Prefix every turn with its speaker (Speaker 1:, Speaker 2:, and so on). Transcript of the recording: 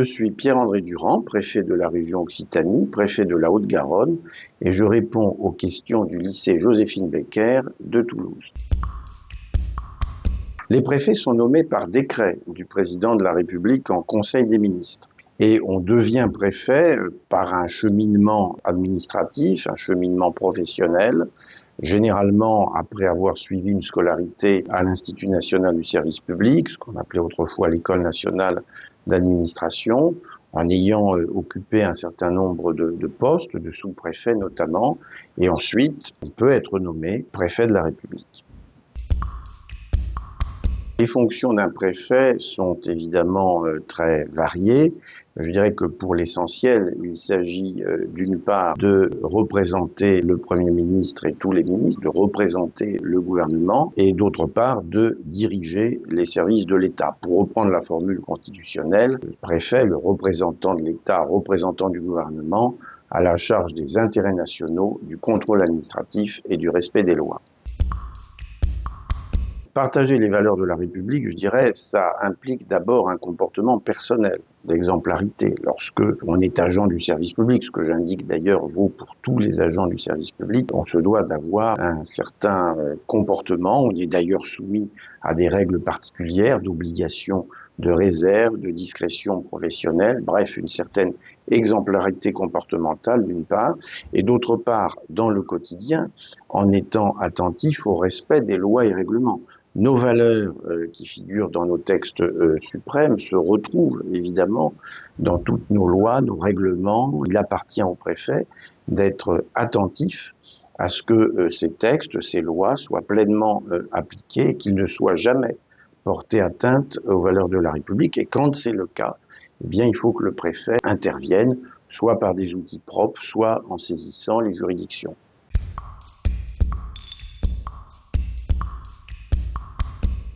Speaker 1: Je suis Pierre-André Durand, préfet de la région Occitanie, préfet de la Haute-Garonne, et je réponds aux questions du lycée Joséphine Baker de Toulouse. Les préfets sont nommés par décret du président de la République en Conseil des ministres. Et on devient préfet par un cheminement administratif, un cheminement professionnel, généralement après avoir suivi une scolarité à l'Institut national du service public, ce qu'on appelait autrefois l'École nationale d'administration, en ayant occupé un certain nombre de postes, de sous-préfets notamment, et ensuite on peut être nommé préfet de la République. Les fonctions d'un préfet sont évidemment très variées. Je dirais que pour l'essentiel, il s'agit d'une part de représenter le Premier ministre et tous les ministres, de représenter le gouvernement, et d'autre part de diriger les services de l'État. Pour reprendre la formule constitutionnelle, le préfet, le représentant de l'État, représentant du gouvernement, a la charge des intérêts nationaux, du contrôle administratif et du respect des lois. Partager les valeurs de la République, je dirais, ça implique d'abord un comportement personnel, d'exemplarité. Lorsque on est agent du service public, ce que j'indique d'ailleurs vaut pour tous les agents du service public, on se doit d'avoir un certain comportement. On est d'ailleurs soumis à des règles particulières d'obligation de réserve, de discrétion professionnelle, bref, une certaine exemplarité comportementale d'une part, et d'autre part, dans le quotidien, en étant attentif au respect des lois et règlements. Nos valeurs qui figurent dans nos textes suprêmes se retrouvent évidemment dans toutes nos lois, nos règlements. Il appartient au préfet d'être attentif à ce que ces textes, ces lois soient pleinement appliqués et qu'ils ne soient jamais portés atteinte aux valeurs de la République. Et quand c'est le cas, eh bien, il faut que le préfet intervienne, soit par des outils propres, soit en saisissant les juridictions.